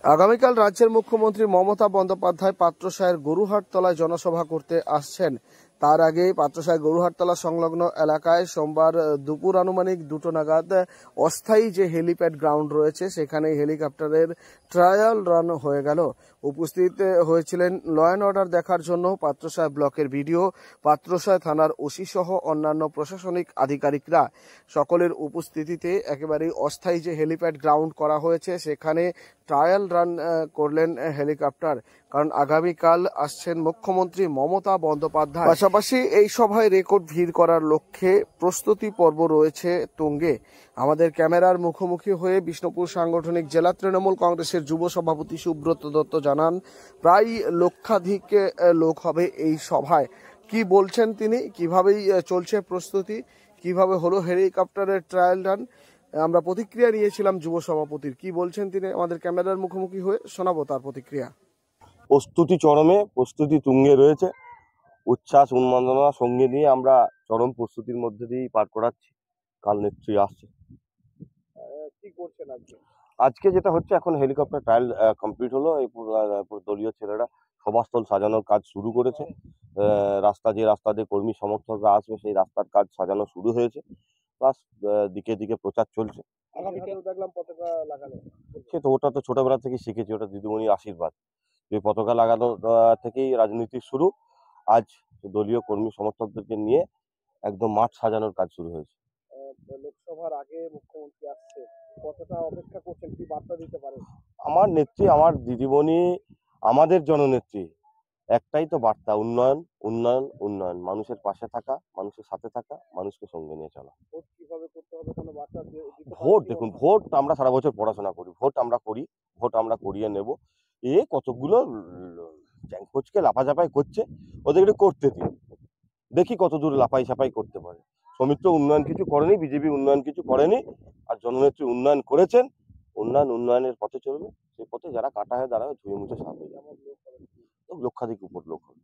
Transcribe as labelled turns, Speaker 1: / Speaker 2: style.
Speaker 1: আগামীকাল রাজ্যের মুখ্যমন্ত্রী মমতা বন্দ্যোপাধ্যায় পাত্রসায়ের গরুহাটতলায় জনসভা করতে আসছেন। তার আগে পাত্রসায় গরুহাটতলা সংলগ্ন এলাকায় সোমবার দুপুর আনুমানিক 2টো নাগাদ অস্থায়ী যে হেলিপ্যাড গ্রাউন্ড রয়েছে সেখানে হেলিকপ্টারের ট্রায়াল রান হয়ে গেল। উপস্থিত হয়েছিলেন ল অ্যান্ড অর্ডার দেখার জন্য পাত্রসায় ব্লকের বিডিও, পাত্রসায় থানার ওসি সহ অন্যান্য প্রশাসনিক আধিকারিকরা। সকলের উপস্থিতিতে একেবারেই অস্থায়ী যে হেলিপ্যাড গ্রাউন্ড করা হয়েছে সেখানে ট্রায়াল রান করলেন হেলিকপ্টার, কারণ আগামীকাল আসছেন মুখ্যমন্ত্রী মমতা বন্দ্যোপাধ্যায়। পাশাপাশি এই সভায় রেকর্ড ভিড় করার লক্ষ্যে প্রস্তুতি পর্ব রয়েছে তুঙ্গে। আমাদের ক্যামেরার মুখোমুখি হয়ে বিষ্ণুপুর সাংগঠনিক জেলা তৃণমূল কংগ্রেসের যুব সভাপতি সুব্রত দত্ত জানান, প্রায় লক্ষাধিক লোক হবে এই সভায়। কি বলছেন তিনি, কিভাবেই চলছে প্রস্তুতি, কিভাবে হলো হেলিকপ্টারের ট্রায়াল রান, আমরা প্রতিক্রিয়া নিয়েছিলাম যুব সভাপতির। কি বলছেন তিনি আমাদের ক্যামেরার মুখোমুখি হয়ে, শোনাবো তার প্রতিক্রিয়া।
Speaker 2: প্রস্তুতি চরমে, প্রস্তুতি তুঙ্গে রয়েছে। উচ্ছ্বাস উন্মাদনা সঙ্গে নিয়ে আমরা চরম প্রস্তুতির মধ্যে দিয়েই পার করাচ্ছি। কাল নেত্রী আসছে।
Speaker 1: কি করছেন
Speaker 2: আজকে যেটা হচ্ছে, এখন হেলিকপ্টার ট্রায়াল কমপ্লিট হলো। এই দলীয় ছেলেরা সভাস্থল সাজানোর কাজ শুরু করেছে। যে রাস্তা দিয়ে কর্মী সমর্থকরা আসবে সেই রাস্তার কাজ সাজানো শুরু হয়েছে, প্লাস দিকে দিকে প্রচার চলছে। সে তো ওটা তো ছোটবেলা থেকেই শিখেছি, ওটা দিদিমণির আশীর্বাদ। যে পতাকা লাগানো থেকেই রাজনীতির শুরু। আজ দলীয় কর্মী সমর্থকদেরকে নিয়ে একদম মাঠ সাজানোর কাজ শুরু হয়েছে।
Speaker 1: লোকসভার আগে মুখ্যমন্ত্রী আসছে, কতটা অপেক্ষা করছেন, কি বার্তা দিতে পারেন?
Speaker 2: আমার নেত্রী, আমার দিদিমণি, আমাদের জননেত্রী, একটাই তো বার্তা, উন্নয়ন উন্নয়ন উন্নয়ন। মানুষের পাশে থাকা, মানুষের সাথে থাকা, মানুষকে সঙ্গে নিয়ে চলা।
Speaker 1: ভোট কিভাবে করতে হবে, কোনো বার্তা দিতে পারেন?
Speaker 2: ভোট দেখুন, ভোট আমরা সারা বছর পড়াশোনা করি, ভোট আমরা করি, ভোট আমরা করিয়ে নেব। কতগুলো চ্যাংকোচকে লাফাঝাপাই করছে, ওদের একটু করতে দিন, দেখি কত দূর লাফাই ছাপাই করতে পারে। সৌমিত্র উন্নয়ন কিছু করেনি, বিজেপি উন্নয়ন কিছু করেনি, আর জননেত্রী উন্নয়ন করেছেন। উন্নয়নের পথে চলবে, সেই পথে যারা কাটা হয়ে দাঁড়াবে ধুয়ে মুছে সাফ হয়ে যাবে। লক্ষাধিক উপর লোক হবে।